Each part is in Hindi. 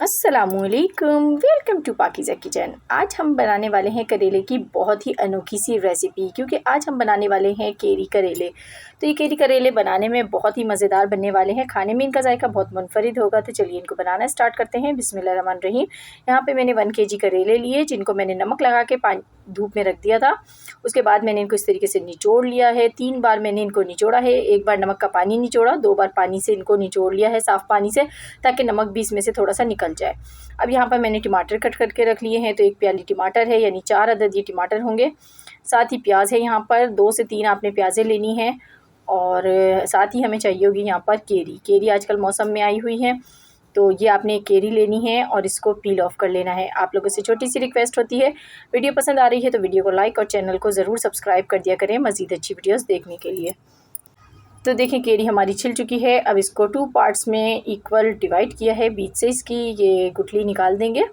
अस्सलामुअलैकुम, वेलकम टू पाकीज़ा किचन। आज हम बनाने वाले हैं करेले की बहुत ही अनोखी सी रेसिपी, क्योंकि आज हम बनाने वाले हैं केरी करेले। तो ये केरी करेले बनाने में बहुत ही मज़ेदार बनने वाले हैं, खाने में इनका जायका बहुत मुनफरिद होगा। तो चलिए इनको बनाना स्टार्ट करते हैं। बिस्मिल्लाहिर्रहमानिर्रहीम। यहाँ पे मैंने 1 kg करेले लिए, जिनको मैंने नमक लगा के पानी धूप में रख दिया था। उसके बाद मैंने इनको इस तरीके से निचोड़ लिया है। 3 बार मैंने इनको निचोड़ा है। 1 बार नमक का पानी निचोड़ा, 2 बार पानी से इनको निचोड़ लिया है, साफ़ पानी से, ताकि नमक भी इसमें से थोड़ा सा निकल जाए। अब यहाँ पर मैंने टमाटर कट करके रख लिए हैं। तो 1 प्याली टमाटर है, यानी 4 अदद ये टमाटर होंगे। साथ ही प्याज है, यहाँ पर 2 से 3 आपने प्याज़ें लेनी हैं। और साथ ही हमें चाहिए होगी यहाँ पर केरी आजकल मौसम में आई हुई है। तो ये आपने केरी लेनी है और इसको पील ऑफ कर लेना है। आप लोगों से छोटी सी रिक्वेस्ट होती है, वीडियो पसंद आ रही है तो वीडियो को लाइक और चैनल को ज़रूर सब्सक्राइब कर दिया करें मज़ीद अच्छी वीडियोस देखने के लिए। तो देखिए केरी हमारी छिल चुकी है। अब इसको 2 पार्ट्स में इक्वल डिवाइड किया है, बीच से इसकी ये गुठली निकाल देंगे।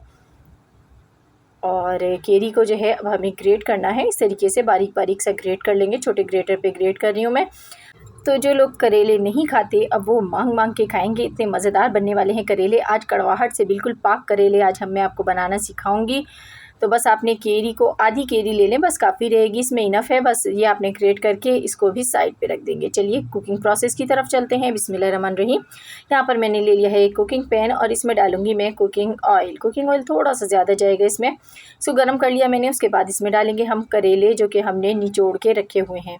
और केरी को जो है अब हमें ग्रेट करना है, इस तरीके से बारीक बारीक सा ग्रेट कर लेंगे। छोटे ग्रेटर पे ग्रेट कर रही हूँ मैं। तो जो लोग करेले नहीं खाते, अब वो मांग के खाएंगे। इतने मज़ेदार बनने वाले हैं करेले। आज कड़वाहट से बिल्कुल पाक करेले आज मैं आपको बनाना सिखाऊंगी। तो बस आपने केरी को आधी केरी ले लें, बस काफ़ी रहेगी, इसमें इनफ है। बस ये आपने ग्रेट करके इसको भी साइड पे रख देंगे। चलिए कुकिंग प्रोसेस की तरफ चलते हैं। बिस्मिल्लाहिर्रहमानिर्रहीम। यहाँ पर मैंने ले लिया है एक कुकिंग पैन और इसमें डालूंगी मैं कुकिंग ऑयल थोड़ा सा ज़्यादा जाएगा इसमें। इसको गर्म कर लिया मैंने। उसके बाद इसमें डालेंगे हम करेले, जो कि हमने निचोड़ के रखे हुए हैं।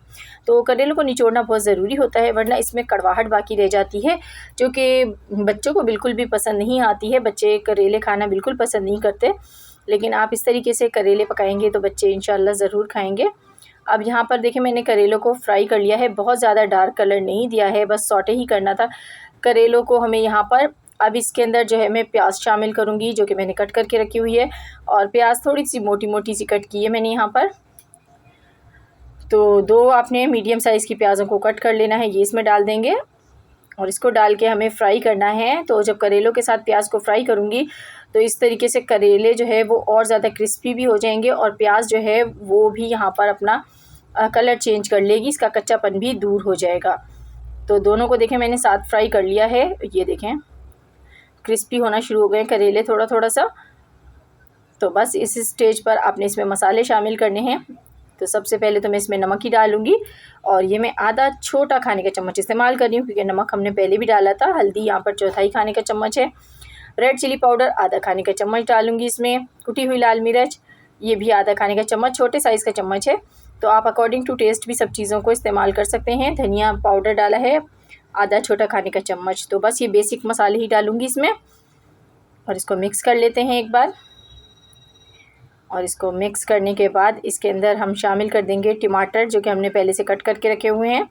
तो करेलों को निचोड़ना बहुत ज़रूरी होता है, वरना इसमें कड़वाहट बाकी रह जाती है, जो कि बच्चों को बिल्कुल भी पसंद नहीं आती है। बच्चे करेले खाना बिल्कुल पसंद नहीं करते, लेकिन आप इस तरीके से करेले पकाएंगे तो बच्चे इंशाल्लाह ज़रूर खाएंगे। अब यहाँ पर देखिए मैंने करेलों को फ्राई कर लिया है, बहुत ज़्यादा डार्क कलर नहीं दिया है, बस सौटे ही करना था करेलों को हमें यहाँ पर। अब इसके अंदर जो है मैं प्याज शामिल करूँगी, जो कि मैंने कट करके रखी हुई है। और प्याज थोड़ी सी मोटी मोटी सी कट की है मैंने यहाँ पर। तो 2 आपने मीडियम साइज़ की प्याज़ों को कट कर लेना है, ये इसमें डाल देंगे और इसको डाल के हमें फ्राई करना है। तो जब करेलों के साथ प्याज को फ्राई करूँगी तो इस तरीके से करेले जो है वो और ज़्यादा क्रिस्पी भी हो जाएंगे और प्याज जो है वो भी यहाँ पर अपना कलर चेंज कर लेगी, इसका कच्चापन भी दूर हो जाएगा। तो दोनों को देखें मैंने साथ फ्राई कर लिया है, ये देखें क्रिस्पी होना शुरू हो गए करेले थोड़ा थोड़ा सा। तो बस इस स्टेज पर आपने इसमें मसाले शामिल करने हैं। तो सबसे पहले तो मैं इसमें नमक ही डालूंगी और ये मैं आधा छोटा खाने का चम्मच इस्तेमाल कर रही हूँ, क्योंकि नमक हमने पहले भी डाला था। हल्दी यहाँ पर 1/4 खाने का चम्मच है। रेड चिली पाउडर आधा खाने का चम्मच डालूंगी इसमें। कुटी हुई लाल मिर्च ये भी आधा खाने का चम्मच, छोटे साइज़ का चम्मच है। तो आप अकॉर्डिंग टू टेस्ट भी सब चीज़ों को इस्तेमाल कर सकते हैं। धनिया पाउडर डाला है आधा छोटा खाने का चम्मच। तो बस ये बेसिक मसाले ही डालूंगी इसमें और इसको मिक्स कर लेते हैं एक बार। और इसको मिक्स करने के बाद इसके अंदर हम शामिल कर देंगे टमाटर, जो कि हमने पहले से कट करके रखे हुए हैं।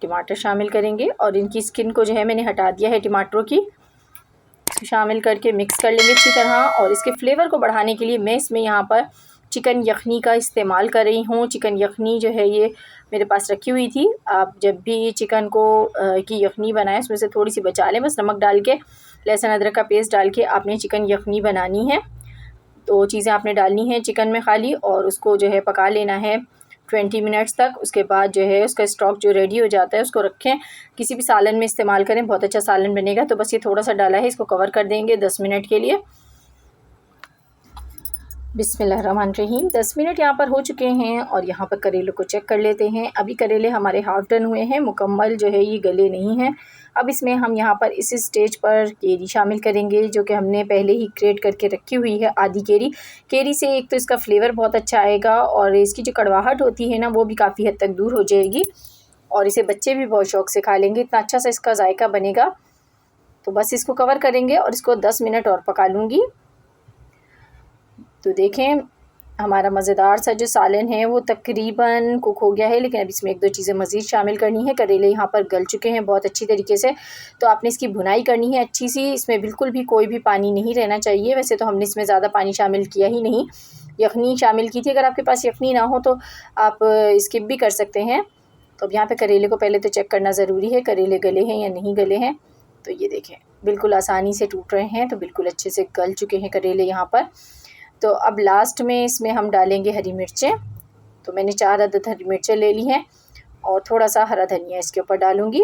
टमाटर शामिल करेंगे और इनकी स्किन को जो है मैंने हटा दिया है टमाटरों की। इसको शामिल करके मिक्स कर लेंगे अच्छी तरह। और इसके फ्लेवर को बढ़ाने के लिए मैं इसमें यहाँ पर चिकन यखनी का इस्तेमाल कर रही हूँ। चिकन यखनी जो है ये मेरे पास रखी हुई थी। आप जब भी चिकन को की यखनी बनाएं उसमें से थोड़ी सी बचा लें, बस नमक डाल के, लहसुन अदरक का पेस्ट डाल के आपने चिकन यखनी बनानी है। तो चीज़ें आपने डालनी है चिकन में खाली, और उसको जो है पका लेना है 20 मिनट्स तक। उसके बाद जो है उसका स्टॉक जो रेडी हो जाता है उसको रखें, किसी भी सालन में इस्तेमाल करें, बहुत अच्छा सालन बनेगा। तो बस ये थोड़ा सा डाला है, इसको कवर कर देंगे 10 मिनट के लिए। बिस्मिल्लाहिर्रहमानिर्रहीम। 10 मिनट यहाँ पर हो चुके हैं और यहाँ पर करेलों को चेक कर लेते हैं। अभी करेले हमारे हाफ डन हुए हैं, मुकम्मल जो है ये गले नहीं हैं। अब इसमें हम यहाँ पर इस स्टेज पर केरी शामिल करेंगे, जो कि हमने पहले ही ग्रेट करके रखी हुई है आधी केरी। केरी से एक तो इसका फ्लेवर बहुत अच्छा आएगा और इसकी जो कड़वाहट होती है ना वो भी काफ़ी हद तक दूर हो जाएगी और इसे बच्चे भी बहुत शौक़ से खा लेंगे, इतना अच्छा सा इसका जायका बनेगा। तो बस इसको कवर करेंगे और इसको 10 मिनट और पका लूँगी। तो देखें हमारा मज़ेदार सा जो सालन है वो तकरीबन कुक हो गया है, लेकिन अब इसमें 1-2 चीज़ें मज़ीद शामिल करनी है। करेले यहाँ पर गल चुके हैं बहुत अच्छी तरीके से। तो आपने इसकी भुनाई करनी है अच्छी सी, इसमें बिल्कुल भी कोई भी पानी नहीं रहना चाहिए। वैसे तो हमने इसमें ज़्यादा पानी शामिल किया ही नहीं, यखनी शामिल की थी। अगर आपके पास यखनी ना हो तो आप स्किप भी कर सकते हैं। तो अब यहाँ पर करेले को पहले तो चेक करना ज़रूरी है, करेले गले हैं या नहीं गले हैं। तो ये देखें बिल्कुल आसानी से टूट रहे हैं, तो बिल्कुल अच्छे से गल चुके हैं करेले यहाँ पर। तो अब लास्ट में इसमें हम डालेंगे हरी मिर्चें। तो मैंने 4 अदद हरी मिर्चें ले ली हैं और थोड़ा सा हरा धनिया इसके ऊपर डालूँगी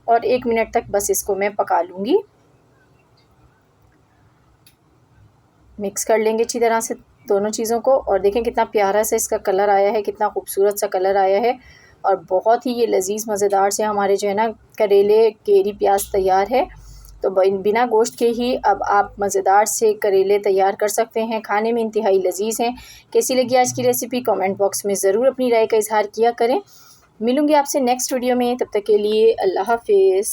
और 1 मिनट तक बस इसको मैं पका लूँगी। मिक्स कर लेंगे अच्छी तरह से दोनों चीज़ों को। और देखें कितना प्यारा सा इसका कलर आया है, कितना खूबसूरत सा कलर आया है और बहुत ही ये लजीज मज़ेदार से हमारे जो है ना करेले केरी प्याज तैयार है। तो बिना गोश्त के ही अब आप मज़ेदार से करेले तैयार कर सकते हैं, खाने में इंतहाई लजीज हैं। कैसी लगी आज की रेसिपी कमेंट बॉक्स में ज़रूर अपनी राय का इजहार किया करें। मिलूँगी आपसे नेक्स्ट वीडियो में, तब तक के लिए अल्लाह हाफिज़।